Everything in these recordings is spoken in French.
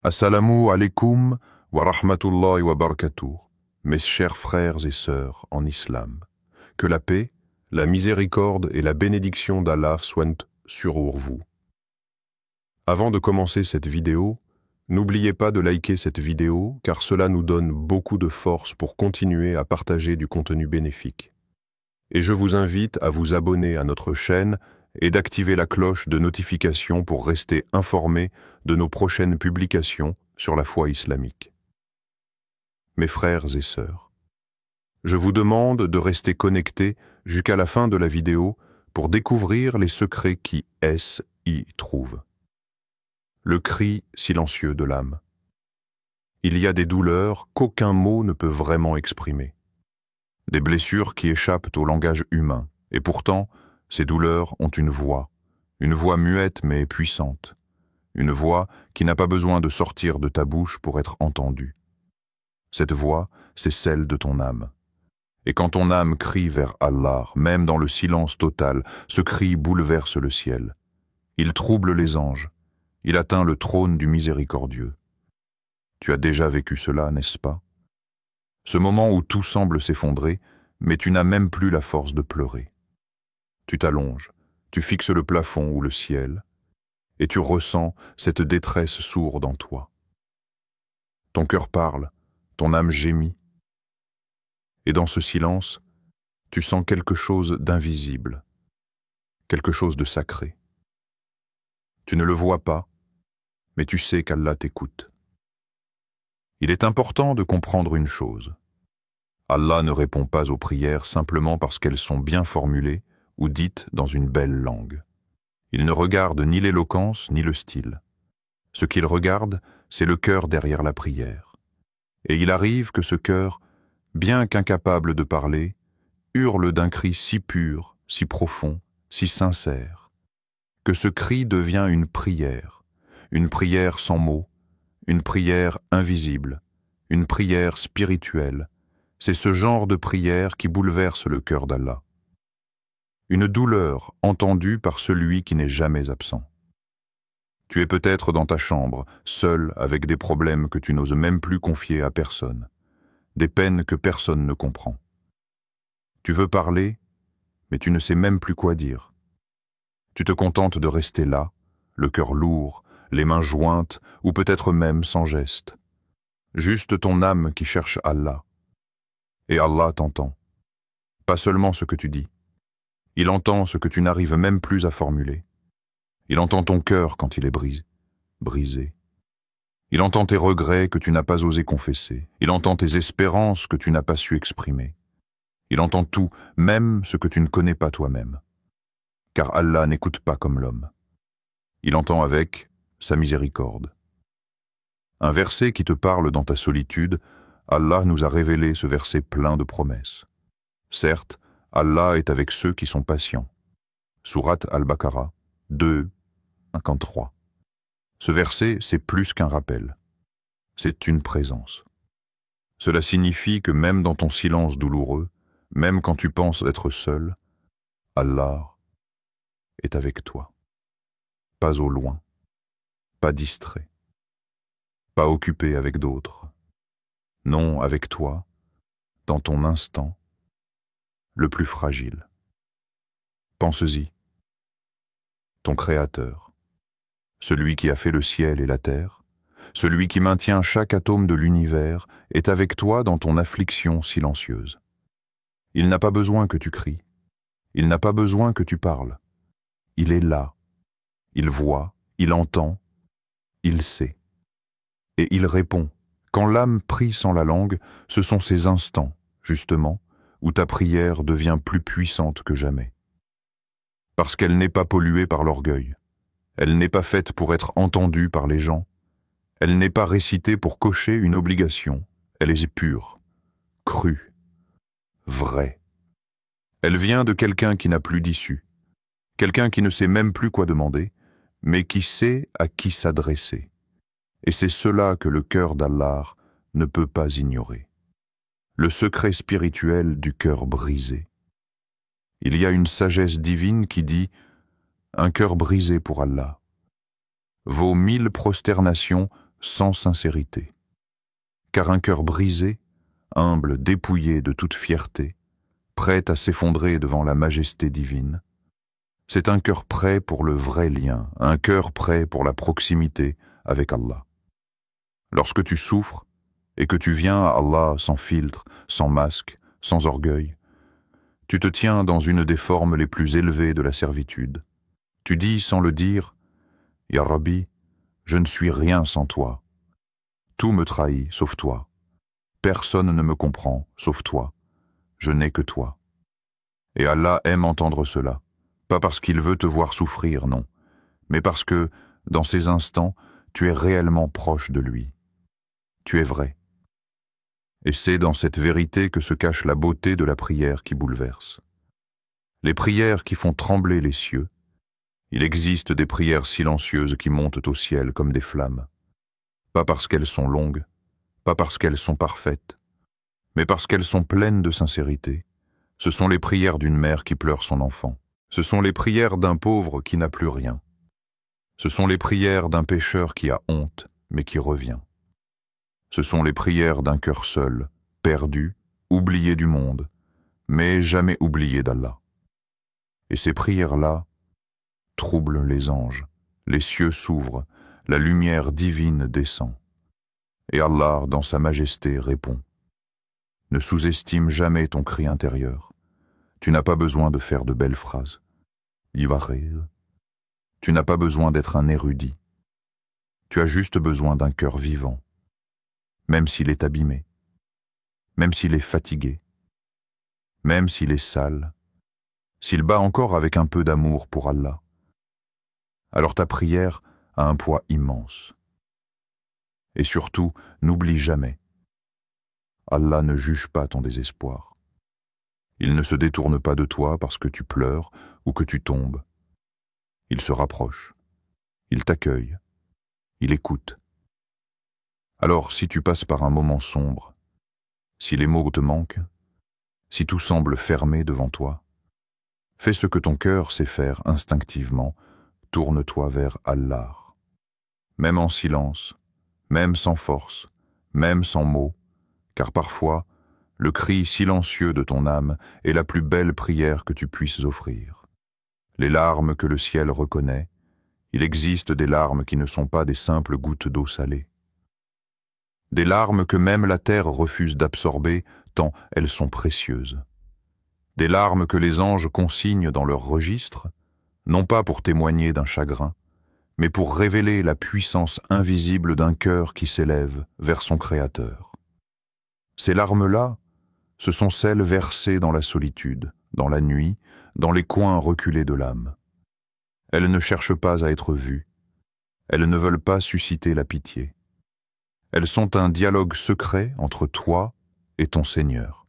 Assalamu alaikum wa rahmatullahi wa barakatuh, mes chers frères et sœurs en islam. Que la paix, la miséricorde et la bénédiction d'Allah soient sur vous. Avant de commencer cette vidéo, n'oubliez pas de liker cette vidéo car cela nous donne beaucoup de force pour continuer à partager du contenu bénéfique. Et je vous invite à vous abonner à notre chaîne et d'activer la cloche de notification pour rester informé de nos prochaines publications sur la foi islamique. Mes frères et sœurs, je vous demande de rester connectés jusqu'à la fin de la vidéo pour découvrir les secrets qui y trouvent. Le cri silencieux de l'âme. Il y a des douleurs qu'aucun mot ne peut vraiment exprimer. Des blessures qui échappent au langage humain, et pourtant, ces douleurs ont une voix muette mais puissante, une voix qui n'a pas besoin de sortir de ta bouche pour être entendue. Cette voix, c'est celle de ton âme. Et quand ton âme crie vers Allah, même dans le silence total, ce cri bouleverse le ciel. Il trouble les anges, il atteint le trône du miséricordieux. Tu as déjà vécu cela, n'est-ce pas? Ce moment où tout semble s'effondrer, mais tu n'as même plus la force de pleurer. Tu t'allonges, tu fixes le plafond ou le ciel, et tu ressens cette détresse sourde en toi. Ton cœur parle, ton âme gémit, et dans ce silence, tu sens quelque chose d'invisible, quelque chose de sacré. Tu ne le vois pas, mais tu sais qu'Allah t'écoute. Il est important de comprendre une chose. Allah ne répond pas aux prières simplement parce qu'elles sont bien formulées ou dites dans une belle langue. Il ne regarde ni l'éloquence ni le style. Ce qu'il regarde, c'est le cœur derrière la prière. Et il arrive que ce cœur, bien qu'incapable de parler, hurle d'un cri si pur, si profond, si sincère, que ce cri devient une prière sans mots, une prière invisible, une prière spirituelle. C'est ce genre de prière qui bouleverse le cœur d'Allah. Une douleur entendue par celui qui n'est jamais absent. Tu es peut-être dans ta chambre, seul avec des problèmes que tu n'oses même plus confier à personne, des peines que personne ne comprend. Tu veux parler, mais tu ne sais même plus quoi dire. Tu te contentes de rester là, le cœur lourd, les mains jointes, ou peut-être même sans geste. Juste ton âme qui cherche Allah. Et Allah t'entend. Pas seulement ce que tu dis. Il entend ce que tu n'arrives même plus à formuler. Il entend ton cœur quand il est brisé. Il entend tes regrets que tu n'as pas osé confesser. Il entend tes espérances que tu n'as pas su exprimer. Il entend tout, même ce que tu ne connais pas toi-même. Car Allah n'écoute pas comme l'homme. Il entend avec sa miséricorde. Un verset qui te parle dans ta solitude, Allah nous a révélé ce verset plein de promesses. Certes, Allah est avec ceux qui sont patients. Sourate Al-Baqarah 2, 53. Ce verset, c'est plus qu'un rappel. C'est une présence. Cela signifie que même dans ton silence douloureux, même quand tu penses être seul, Allah est avec toi. Pas au loin, pas distrait, pas occupé avec d'autres. Non, avec toi, dans ton instant, le plus fragile. Pense-y. Ton Créateur, celui qui a fait le ciel et la terre, celui qui maintient chaque atome de l'univers, est avec toi dans ton affliction silencieuse. Il n'a pas besoin que tu cries, il n'a pas besoin que tu parles. Il est là, il voit, il entend, il sait. Et il répond. Quand l'âme prie sans la langue, ce sont ces instants, justement, où ta prière devient plus puissante que jamais. Parce qu'elle n'est pas polluée par l'orgueil. Elle n'est pas faite pour être entendue par les gens. Elle n'est pas récitée pour cocher une obligation. Elle est pure, crue, vraie. Elle vient de quelqu'un qui n'a plus d'issue. Quelqu'un qui ne sait même plus quoi demander, mais qui sait à qui s'adresser. Et c'est cela que le cœur d'Allah ne peut pas ignorer. Le secret spirituel du cœur brisé. Il y a une sagesse divine qui dit « Un cœur brisé pour Allah vaut 1000 prosternations sans sincérité. Car un cœur brisé, humble, dépouillé de toute fierté, prêt à s'effondrer devant la majesté divine, c'est un cœur prêt pour le vrai lien, un cœur prêt pour la proximité avec Allah. Lorsque tu souffres et que tu viens à Allah sans filtre, sans masque, sans orgueil, tu te tiens dans une des formes les plus élevées de la servitude. Tu dis sans le dire, « Ya Rabbi, je ne suis rien sans toi. Tout me trahit sauf toi. Personne ne me comprend sauf toi. Je n'ai que toi. » Et Allah aime entendre cela, pas parce qu'il veut te voir souffrir, non, mais parce que, dans ces instants, tu es réellement proche de lui. Tu es vrai. Et c'est dans cette vérité que se cache la beauté de la prière qui bouleverse. Les prières qui font trembler les cieux, il existe des prières silencieuses qui montent au ciel comme des flammes. Pas parce qu'elles sont longues, pas parce qu'elles sont parfaites, mais parce qu'elles sont pleines de sincérité. Ce sont les prières d'une mère qui pleure son enfant. Ce sont les prières d'un pauvre qui n'a plus rien. Ce sont les prières d'un pécheur qui a honte, mais qui revient. Ce sont les prières d'un cœur seul, perdu, oublié du monde, mais jamais oublié d'Allah. Et ces prières-là troublent les anges, les cieux s'ouvrent, la lumière divine descend. Et Allah, dans sa majesté, répond. Ne sous-estime jamais ton cri intérieur. Tu n'as pas besoin de faire de belles phrases. Ivarez. Tu n'as pas besoin d'être un érudit. Tu as juste besoin d'un cœur vivant, même s'il est abîmé, même s'il est fatigué, même s'il est sale, s'il bat encore avec un peu d'amour pour Allah. Alors ta prière a un poids immense. Et surtout, n'oublie jamais, Allah ne juge pas ton désespoir. Il ne se détourne pas de toi parce que tu pleures ou que tu tombes. Il se rapproche, il t'accueille, il écoute. Alors si tu passes par un moment sombre, si les mots te manquent, si tout semble fermé devant toi, fais ce que ton cœur sait faire instinctivement, tourne-toi vers Allah. Même en silence, même sans force, même sans mots, car parfois, le cri silencieux de ton âme est la plus belle prière que tu puisses offrir. Les larmes que le ciel reconnaît, il existe des larmes qui ne sont pas des simples gouttes d'eau salée. Des larmes que même la terre refuse d'absorber, tant elles sont précieuses. Des larmes que les anges consignent dans leur registre, non pas pour témoigner d'un chagrin, mais pour révéler la puissance invisible d'un cœur qui s'élève vers son Créateur. Ces larmes-là, ce sont celles versées dans la solitude, dans la nuit, dans les coins reculés de l'âme. Elles ne cherchent pas à être vues, elles ne veulent pas susciter la pitié. Elles sont un dialogue secret entre toi et ton Seigneur.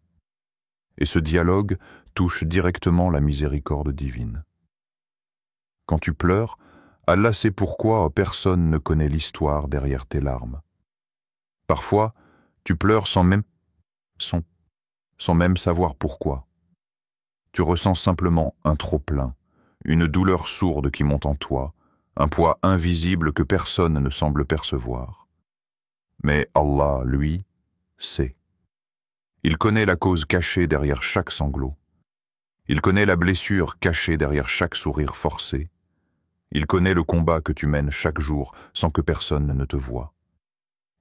Et ce dialogue touche directement la miséricorde divine. Quand tu pleures, Allah sait pourquoi personne ne connaît l'histoire derrière tes larmes. Parfois, tu pleures sans même savoir pourquoi. Tu ressens simplement un trop-plein, une douleur sourde qui monte en toi, un poids invisible que personne ne semble percevoir. Mais Allah, lui, sait. Il connaît la cause cachée derrière chaque sanglot. Il connaît la blessure cachée derrière chaque sourire forcé. Il connaît le combat que tu mènes chaque jour sans que personne ne te voie.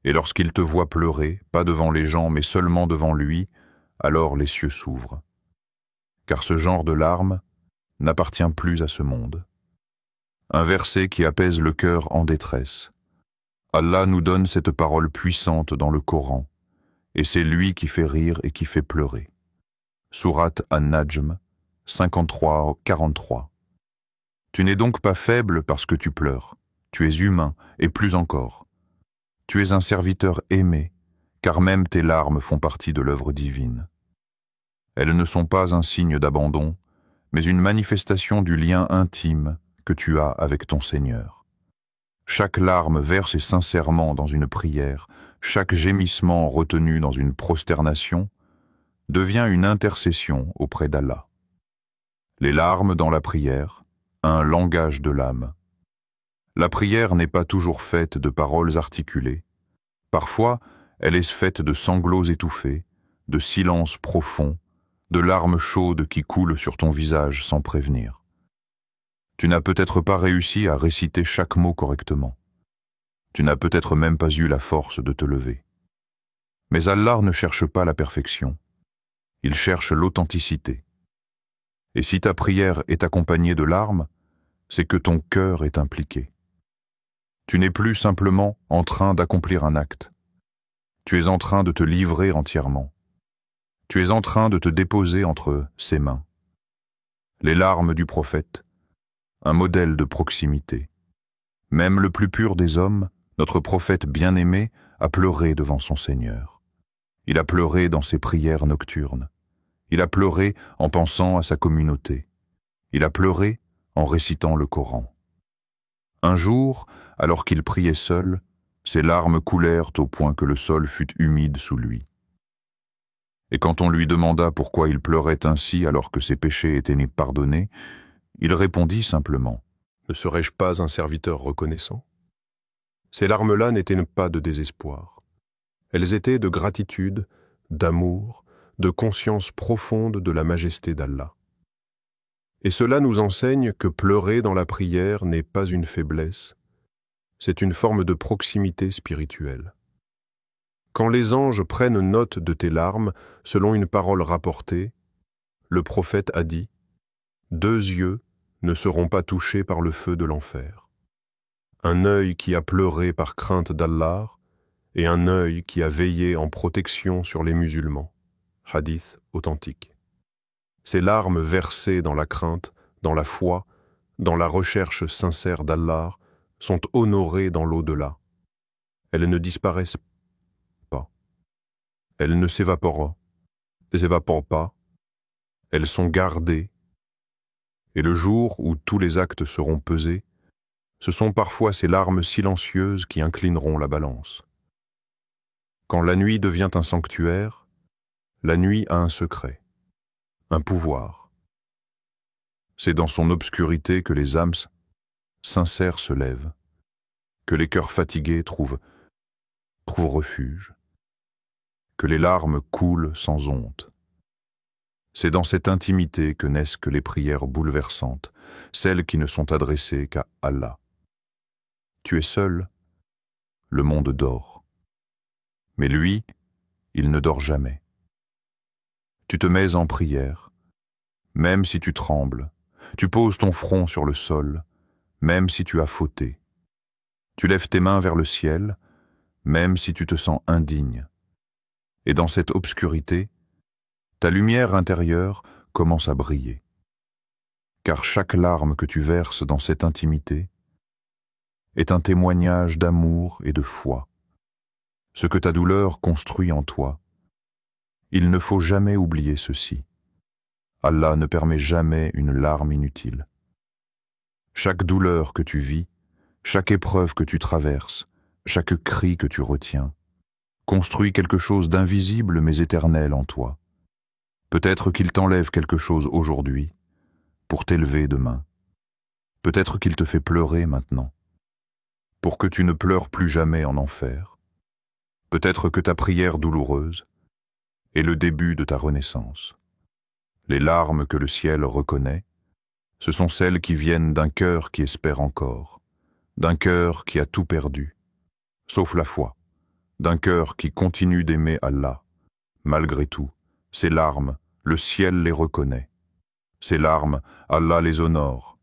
Et lorsqu'il te voit pleurer, pas devant les gens mais seulement devant lui, alors les cieux s'ouvrent. Car ce genre de larmes n'appartient plus à ce monde. Un verset qui apaise le cœur en détresse. Allah nous donne cette parole puissante dans le Coran, et c'est lui qui fait rire et qui fait pleurer. Sourate An-Najm, 53-43. Tu n'es donc pas faible parce que tu pleures, tu es humain, et plus encore. Tu es un serviteur aimé, car même tes larmes font partie de l'œuvre divine. Elles ne sont pas un signe d'abandon, mais une manifestation du lien intime que tu as avec ton Seigneur. Chaque larme versée sincèrement dans une prière, chaque gémissement retenu dans une prosternation, devient une intercession auprès d'Allah. Les larmes dans la prière, un langage de l'âme. La prière n'est pas toujours faite de paroles articulées. Parfois, elle est faite de sanglots étouffés, de silences profonds, de larmes chaudes qui coulent sur ton visage sans prévenir. Tu n'as peut-être pas réussi à réciter chaque mot correctement. Tu n'as peut-être même pas eu la force de te lever. Mais Allah ne cherche pas la perfection. Il cherche l'authenticité. Et si ta prière est accompagnée de larmes, c'est que ton cœur est impliqué. Tu n'es plus simplement en train d'accomplir un acte. Tu es en train de te livrer entièrement. Tu es en train de te déposer entre ses mains. Les larmes du prophète, un modèle de proximité. Même le plus pur des hommes, notre prophète bien-aimé, a pleuré devant son Seigneur. Il a pleuré dans ses prières nocturnes. Il a pleuré en pensant à sa communauté. Il a pleuré en récitant le Coran. Un jour, alors qu'il priait seul, ses larmes coulèrent au point que le sol fut humide sous lui. Et quand on lui demanda pourquoi il pleurait ainsi alors que ses péchés étaient pardonnés, il répondit simplement « Ne serais-je pas un serviteur reconnaissant ?» Ces larmes-là n'étaient pas de désespoir. Elles étaient de gratitude, d'amour, de conscience profonde de la majesté d'Allah. Et cela nous enseigne que pleurer dans la prière n'est pas une faiblesse, c'est une forme de proximité spirituelle. Quand les anges prennent note de tes larmes, selon une parole rapportée, le prophète a dit « 2 yeux ne seront pas touchés par le feu de l'enfer. Un œil qui a pleuré par crainte d'Allah et un œil qui a veillé en protection sur les musulmans. » Hadith authentique. Ces larmes versées dans la crainte, dans la foi, dans la recherche sincère d'Allah, sont honorées dans l'au-delà. Elles ne disparaissent pas. Elles ne s'évaporent pas. Elles sont gardées. Et le jour où tous les actes seront pesés, ce sont parfois ces larmes silencieuses qui inclineront la balance. Quand la nuit devient un sanctuaire, la nuit a un secret, un pouvoir. C'est dans son obscurité que les âmes sincères se lèvent, que les cœurs fatigués trouvent refuge, que les larmes coulent sans honte. C'est dans cette intimité que naissent les prières bouleversantes, celles qui ne sont adressées qu'à Allah. Tu es seul, le monde dort. Mais lui, il ne dort jamais. Tu te mets en prière, même si tu trembles. Tu poses ton front sur le sol, même si tu as fauté. Tu lèves tes mains vers le ciel, même si tu te sens indigne. Et dans cette obscurité, ta lumière intérieure commence à briller. Car chaque larme que tu verses dans cette intimité est un témoignage d'amour et de foi. Ce que ta douleur construit en toi, il ne faut jamais oublier ceci. Allah ne permet jamais une larme inutile. Chaque douleur que tu vis, chaque épreuve que tu traverses, chaque cri que tu retiens, construit quelque chose d'invisible mais éternel en toi. Peut-être qu'il t'enlève quelque chose aujourd'hui, pour t'élever demain. Peut-être qu'il te fait pleurer maintenant, pour que tu ne pleures plus jamais en enfer. Peut-être que ta prière douloureuse est le début de ta renaissance. Les larmes que le ciel reconnaît, ce sont celles qui viennent d'un cœur qui espère encore, d'un cœur qui a tout perdu, sauf la foi, d'un cœur qui continue d'aimer Allah. Malgré tout, ces larmes, le ciel les reconnaît. Ces larmes, Allah les honore.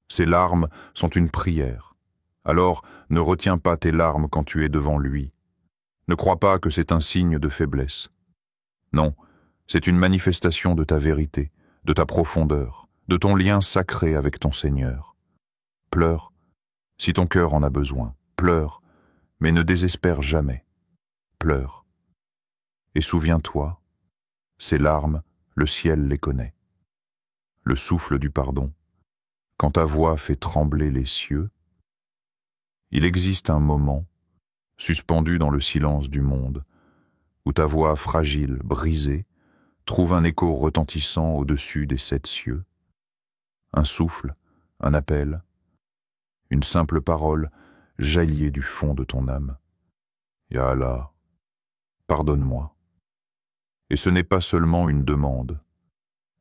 Ces larmes sont une prière. Alors, ne retiens pas tes larmes quand tu es devant lui. Ne crois pas que c'est un signe de faiblesse. Non, c'est une manifestation de ta vérité, de ta profondeur, de ton lien sacré avec ton Seigneur. Pleure, si ton cœur en a besoin. Pleure, mais ne désespère jamais. Pleure. Et souviens-toi, ces larmes, le ciel les connaît. Le souffle du pardon, quand ta voix fait trembler les cieux, il existe un moment, suspendu dans le silence du monde, où ta voix fragile, brisée, trouve un écho retentissant au-dessus des 7 cieux. Un souffle, un appel, Une simple parole jaillit du fond de ton âme. Ya Allah, pardonne-moi. Et ce n'est pas seulement une demande,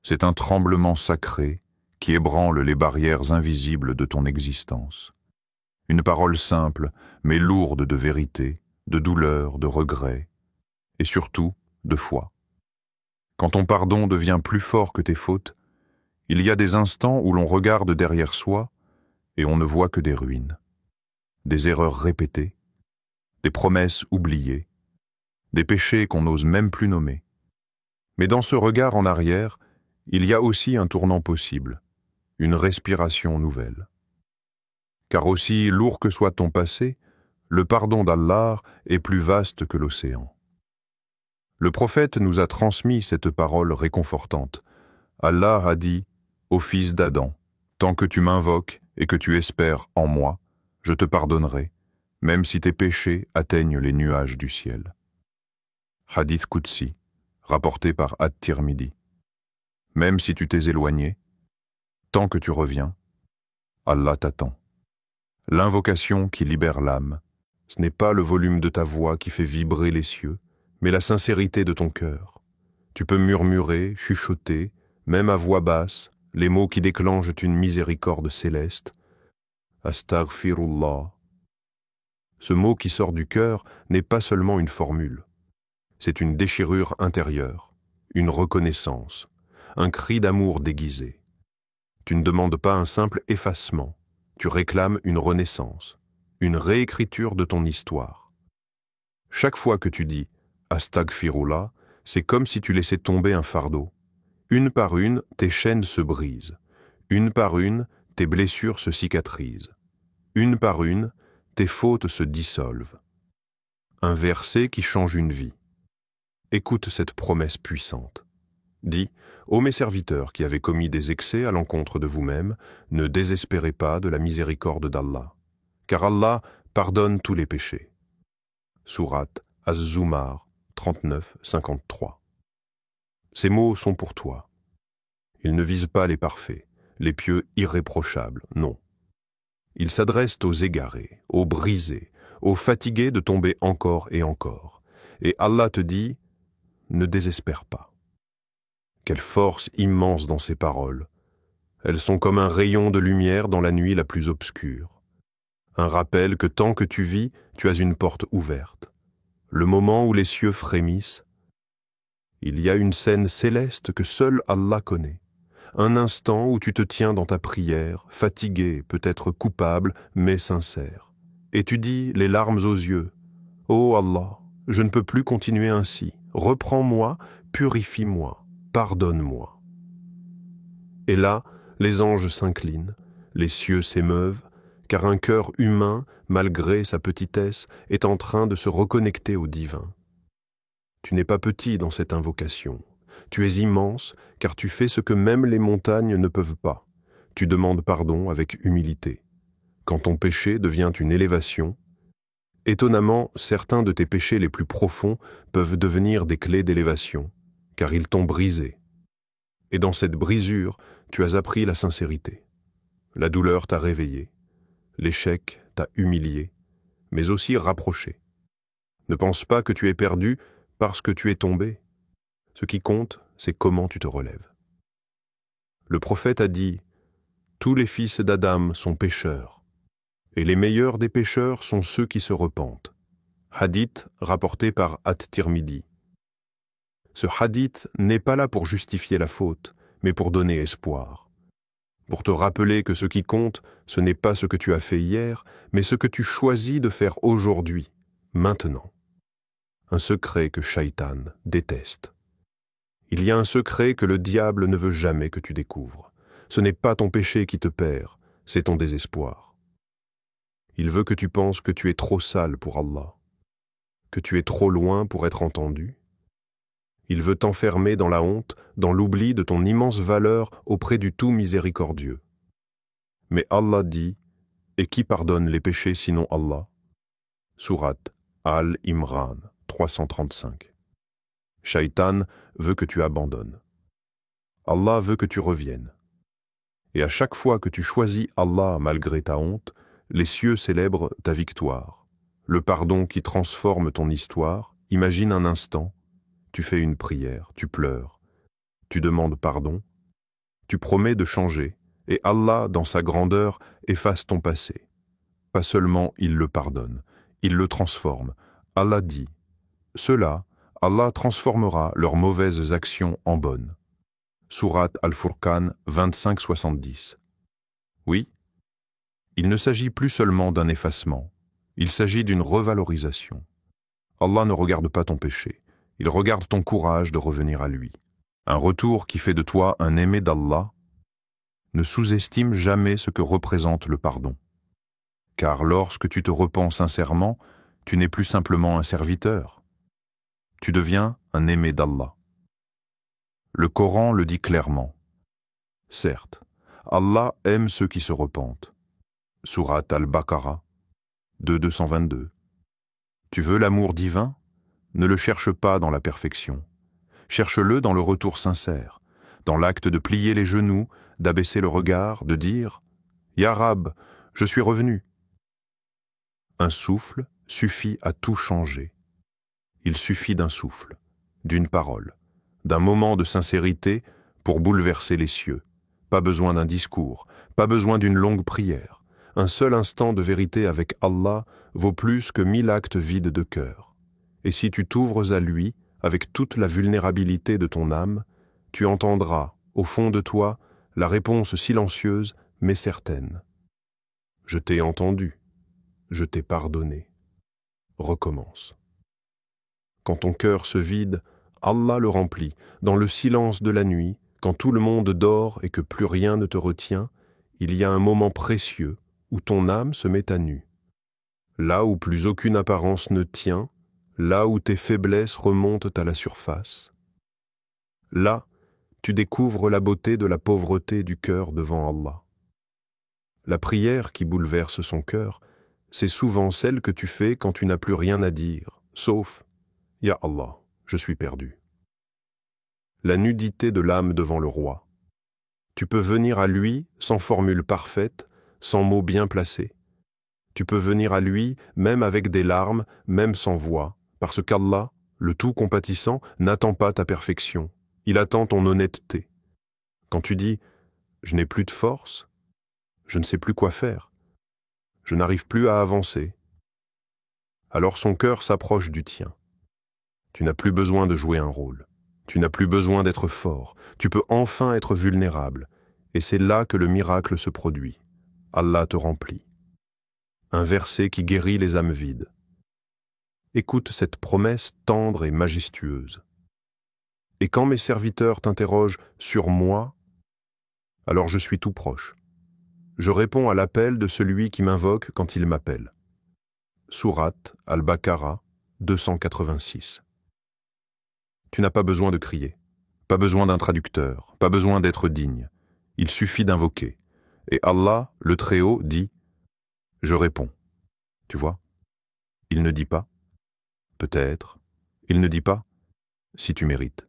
c'est un tremblement sacré qui ébranle les barrières invisibles de ton existence. Une parole simple, mais lourde de vérité, de douleur, de regret, et surtout de foi. Quand ton pardon devient plus fort que tes fautes, il y a des instants où l'on regarde derrière soi et on ne voit que des ruines, des erreurs répétées, des promesses oubliées, des péchés qu'on n'ose même plus nommer. Mais dans ce regard en arrière, il y a aussi un tournant possible, une respiration nouvelle. Car aussi lourd que soit ton passé, le pardon d'Allah est plus vaste que l'océan. Le prophète nous a transmis cette parole réconfortante. Allah a dit, ô fils d'Adam, tant que tu m'invoques et que tu espères en moi, je te pardonnerai, même si tes péchés atteignent les nuages du ciel. Hadith Qudsi, rapporté par At-Tirmidhi. Même si tu t'es éloigné, tant que tu reviens, Allah t'attend. L'invocation qui libère l'âme, ce n'est pas le volume de ta voix qui fait vibrer les cieux, mais la sincérité de ton cœur. Tu peux murmurer, chuchoter, même à voix basse, les mots qui déclenchent une miséricorde céleste. Astaghfirullah. Ce mot qui sort du cœur n'est pas seulement une formule. C'est une déchirure intérieure, une reconnaissance, un cri d'amour déguisé. Tu ne demandes pas un simple effacement, tu réclames une renaissance, une réécriture de ton histoire. Chaque fois que tu dis « Astaghfirullah », c'est comme si tu laissais tomber un fardeau. Une par une, tes chaînes se brisent. Une par une, tes blessures se cicatrisent. Une par une, tes fautes se dissolvent. Un verset qui change une vie. Écoute cette promesse puissante. Dis, ô mes serviteurs qui avez commis des excès à l'encontre de vous-même, ne désespérez pas de la miséricorde d'Allah, car Allah pardonne tous les péchés. Sourate Az-Zumar 39-53. Ces mots sont pour toi. Ils ne visent pas les parfaits, les pieux irréprochables, non. Ils s'adressent aux égarés, aux brisés, aux fatigués de tomber encore et encore. Et Allah te dit, ne désespère pas. Quelle force immense dans ces paroles. Elles sont comme un rayon de lumière dans la nuit la plus obscure. Un rappel que tant que tu vis, tu as une porte ouverte. Le moment où les cieux frémissent, il y a une scène céleste que seul Allah connaît. Un instant où tu te tiens dans ta prière, fatigué, peut-être coupable, mais sincère. Et tu dis, les larmes aux yeux, « Oh Allah, je ne peux plus continuer ainsi. Reprends-moi, purifie-moi, pardonne-moi. » Et là, les anges s'inclinent, les cieux s'émeuvent, car un cœur humain, malgré sa petitesse, est en train de se reconnecter au divin. Tu n'es pas petit dans cette invocation. Tu es immense, car tu fais ce que même les montagnes ne peuvent pas. Tu demandes pardon avec humilité. Quand ton péché devient une élévation, étonnamment, certains de tes péchés les plus profonds peuvent devenir des clés d'élévation, car ils t'ont brisé. Et dans cette brisure, tu as appris la sincérité. La douleur t'a réveillé. L'échec t'a humilié, mais aussi rapproché. Ne pense pas que tu es perdu parce que tu es tombé. Ce qui compte, c'est comment tu te relèves. Le prophète a dit « Tous les fils d'Adam sont pécheurs, et les meilleurs des pécheurs sont ceux qui se repentent. » Hadith rapporté par At-Tirmidhi. Ce hadith n'est pas là pour justifier la faute, mais pour donner espoir. Pour te rappeler que ce qui compte, ce n'est pas ce que tu as fait hier, mais ce que tu choisis de faire aujourd'hui, maintenant. Un secret que Shaitan déteste. Il y a un secret que le diable ne veut jamais que tu découvres. Ce n'est pas ton péché qui te perd, c'est ton désespoir. Il veut que tu penses que tu es trop sale pour Allah, que tu es trop loin pour être entendu. Il veut t'enfermer dans la honte, dans l'oubli de ton immense valeur auprès du tout miséricordieux. Mais Allah dit, et qui pardonne les péchés sinon Allah? Sourate Al-Imran 335. Shaitan veut que tu abandonnes. Allah veut que tu reviennes. Et à chaque fois que tu choisis Allah malgré ta honte, Les cieux célèbrent ta victoire. Le pardon qui transforme ton histoire, imagine un instant, tu fais une prière, tu pleures, tu demandes pardon, tu promets de changer, et Allah, dans sa grandeur, efface ton passé. Pas seulement il le pardonne, il le transforme. Allah dit, ceux-là, Allah transformera leurs mauvaises actions en bonnes. Sourate Al-Furqan 25-70. Oui, il ne s'agit plus seulement d'un effacement, il s'agit d'une revalorisation. Allah ne regarde pas ton péché, il regarde ton courage de revenir à lui. Un retour qui fait de toi un aimé d'Allah. Ne sous-estime jamais ce que représente le pardon. Car lorsque tu te repens sincèrement, tu n'es plus simplement un serviteur. Tu deviens un aimé d'Allah. Le Coran le dit clairement. Certes, Allah aime ceux qui se repentent. Sourate Al-Baqarah 222. Tu veux l'amour divin? Ne le cherche pas dans la perfection. Cherche-le dans le retour sincère, dans l'acte de plier les genoux, d'abaisser le regard, de dire « Ya Rab, je suis revenu ». Un souffle suffit à tout changer. Il suffit d'un souffle, d'une parole, d'un moment de sincérité pour bouleverser les cieux. Pas besoin d'un discours, pas besoin d'une longue prière. Un seul instant de vérité avec Allah vaut plus que 1000 actes vides de cœur. Et si tu t'ouvres à lui, avec toute la vulnérabilité de ton âme, tu entendras, au fond de toi, la réponse silencieuse mais certaine. Je t'ai entendu, je t'ai pardonné. Recommence. Quand ton cœur se vide, Allah le remplit, dans le silence de la nuit, quand tout le monde dort et que plus rien ne te retient, il y a un moment précieux où ton âme se met à nu. Là où plus aucune apparence ne tient, là où tes faiblesses remontent à la surface. Là, tu découvres la beauté de la pauvreté du cœur devant Allah. La prière qui bouleverse son cœur, c'est souvent celle que tu fais quand tu n'as plus rien à dire, sauf « Ya Allah, je suis perdu ». La nudité de l'âme devant le roi. Tu peux venir à lui sans formule parfaite, sans mots bien placés. Tu peux venir à lui même avec des larmes, même sans voix, parce qu'Allah, le tout compatissant, n'attend pas ta perfection, il attend ton honnêteté. Quand tu dis « je n'ai plus de force », je ne sais plus quoi faire, je n'arrive plus à avancer, alors son cœur s'approche du tien. Tu n'as plus besoin de jouer un rôle, tu n'as plus besoin d'être fort, tu peux enfin être vulnérable, et c'est là que le miracle se produit. Allah te remplit. Un verset qui guérit les âmes vides. Écoute cette promesse tendre et majestueuse. Et quand mes serviteurs t'interrogent sur moi, alors je suis tout proche. Je réponds à l'appel de celui qui m'invoque quand il m'appelle. Sourate Al-Baqarah 286. Tu n'as pas besoin de crier, pas besoin d'un traducteur, pas besoin d'être digne. Il suffit d'invoquer. Et Allah, le Très-Haut, dit « Je réponds ». Tu vois? Il ne dit pas « peut-être ». Il ne dit pas « si tu mérites ».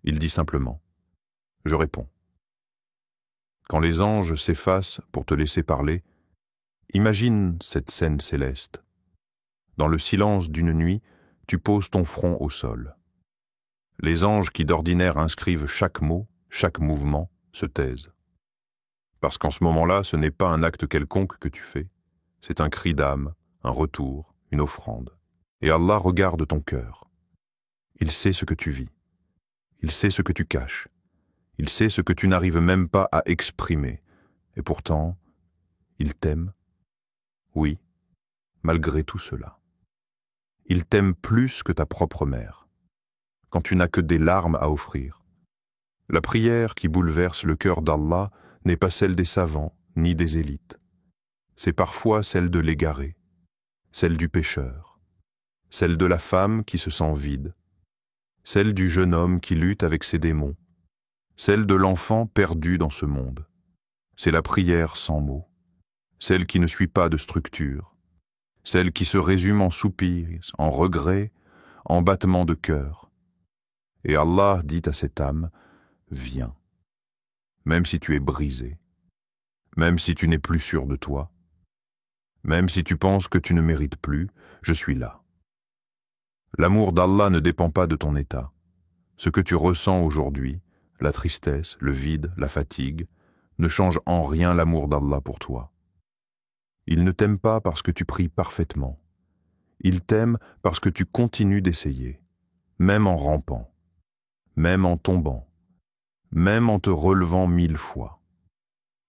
Il dit simplement « je réponds ». Quand les anges s'effacent pour te laisser parler, imagine cette scène céleste. Dans le silence d'une nuit, tu poses ton front au sol. Les anges qui d'ordinaire inscrivent chaque mot, chaque mouvement, se taisent. Parce qu'en ce moment-là, ce n'est pas un acte quelconque que tu fais, c'est un cri d'âme, un retour, une offrande. Et Allah regarde ton cœur. Il sait ce que tu vis. Il sait ce que tu caches. Il sait ce que tu n'arrives même pas à exprimer. Et pourtant, il t'aime. Oui, malgré tout cela. Il t'aime plus que ta propre mère, quand tu n'as que des larmes à offrir. La prière qui bouleverse le cœur d'Allah n'est pas celle des savants ni des élites. C'est parfois celle de l'égaré, celle du pécheur, celle de la femme qui se sent vide, celle du jeune homme qui lutte avec ses démons, celle de l'enfant perdu dans ce monde. C'est la prière sans mots, celle qui ne suit pas de structure, celle qui se résume en soupirs, en regrets, en battements de cœur. Et Allah dit à cette âme, « Viens ». Même si tu es brisé, même si tu n'es plus sûr de toi, Même si tu penses que tu ne mérites plus, je suis là. L'amour d'Allah ne dépend pas de ton état. Ce que tu ressens aujourd'hui, la tristesse, le vide, la fatigue, ne change en rien l'amour d'Allah pour toi. Il ne t'aime pas parce que tu pries parfaitement. Il t'aime parce que tu continues d'essayer, même en rampant, même en tombant, même en te relevant 1000 fois.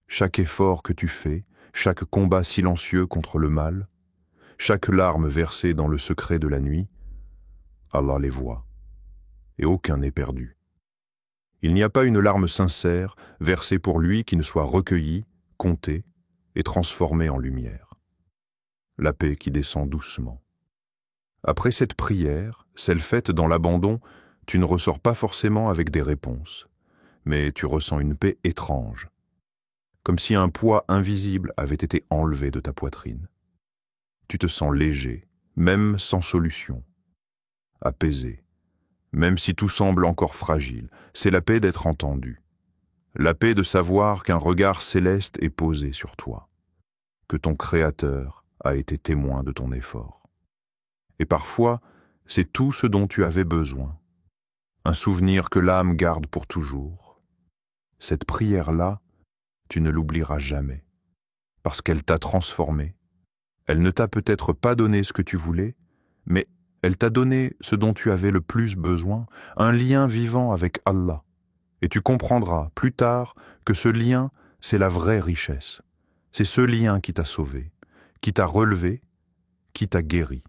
Chaque effort que tu fais, chaque combat silencieux contre le mal, chaque larme versée dans le secret de la nuit, Allah les voit, et aucun n'est perdu. Il n'y a pas une larme sincère versée pour lui qui ne soit recueillie, comptée et transformée en lumière. La paix qui descend doucement. Après cette prière, celle faite dans l'abandon, tu ne ressors pas forcément avec des réponses, mais tu ressens une paix étrange, comme si un poids invisible avait été enlevé de ta poitrine. Tu te sens léger, même sans solution, apaisé, même si tout semble encore fragile. C'est la paix d'être entendu, la paix de savoir qu'un regard céleste est posé sur toi, que ton Créateur a été témoin de ton effort. Et parfois, c'est tout ce dont tu avais besoin, un souvenir que l'âme garde pour toujours. Cette prière-là, tu ne l'oublieras jamais, parce qu'elle t'a transformé. Elle ne t'a peut-être pas donné ce que tu voulais, mais elle t'a donné ce dont tu avais le plus besoin, un lien vivant avec Allah. Et tu comprendras plus tard que ce lien, c'est la vraie richesse. C'est ce lien qui t'a sauvé, qui t'a relevé, qui t'a guéri.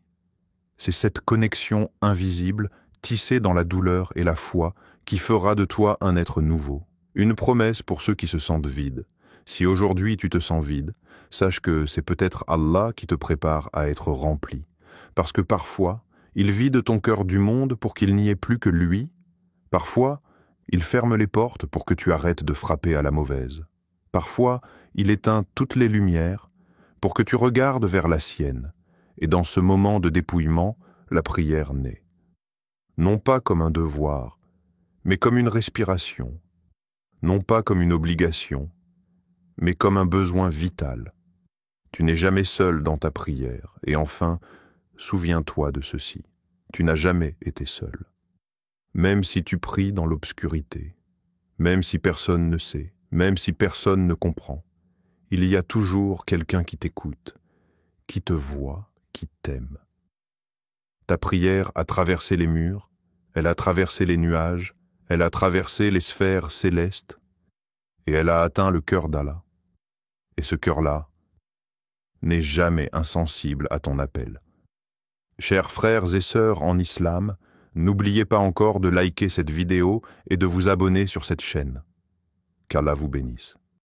C'est cette connexion invisible, tissée dans la douleur et la foi, qui fera de toi un être nouveau. Une promesse pour ceux qui se sentent vides. Si aujourd'hui tu te sens vide, sache que c'est peut-être Allah qui te prépare à être rempli. Parce que parfois, il vide ton cœur du monde pour qu'il n'y ait plus que lui. Parfois, il ferme les portes pour que tu arrêtes de frapper à la mauvaise. Parfois, il éteint toutes les lumières pour que tu regardes vers la sienne. Et dans ce moment de dépouillement, la prière naît. Non pas comme un devoir, mais comme une respiration. Non pas comme une obligation, mais comme un besoin vital. Tu n'es jamais seul dans ta prière. Et enfin, souviens-toi de ceci. Tu n'as jamais été seul. Même si tu pries dans l'obscurité, même si personne ne sait, même si personne ne comprend, il y a toujours quelqu'un qui t'écoute, qui te voit, qui t'aime. Ta prière a traversé les murs, elle a traversé les nuages, elle a traversé les sphères célestes, et elle a atteint le cœur d'Allah. Et ce cœur-là n'est jamais insensible à ton appel. Chers frères et sœurs en islam, n'oubliez pas encore de liker cette vidéo et de vous abonner sur cette chaîne. Qu'Allah vous bénisse.